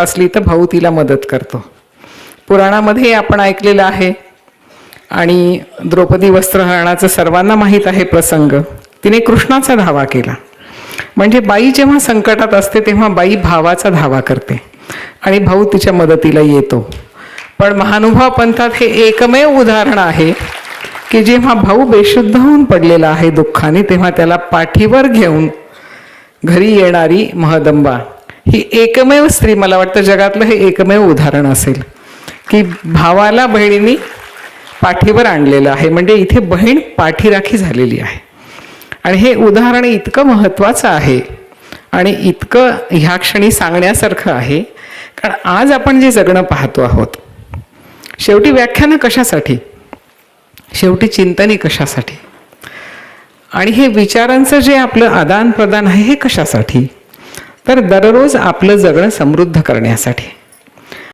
असली तर भाऊ तिला मदत करतो. पुराणामध्ये आपण ऐकलेलं आहे. आणि द्रौपदी वस्त्रहरणाचं सर्वांना माहीत आहे प्रसंग. तिने कृष्णाचा धावा केला. म्हणजे बाई जेव्हा संकटात असते तेव्हा बाई भावाचा धावा करते आणि भाऊ तिच्या मदतीला येतो. पण महानुभाव पंथात हे एकमेव उदाहरण आहे की जेव्हा भाऊ बेशुद्ध होऊन पडलेला आहे दुःखाने, तेव्हा त्याला पाठीवर घेऊन घरी येणारी महदंबा ही एकमेव स्त्री, मला वाटतं जगातलं हे एकमेव उदाहरण असेल की भावाला बहिणीने पाठीवर आणलेलं आहे. म्हणजे इथे बहीण पाठीराखी झालेली आहे. आणि हे उदाहरण इतकं महत्त्वाचं आहे आणि इतकं ह्या क्षणी सांगण्यासारखं आहे, कारण आज आपण जे जगणं पाहतो आहोत, शेवटी व्याख्यानं कशासाठी, शेवटी चिंतनी कशासाठी, आणि हे विचारांचं जे आपलं आदान प्रदान आहे हे कशासाठी, तर दररोज आपलं जगणं समृद्ध करण्यासाठी.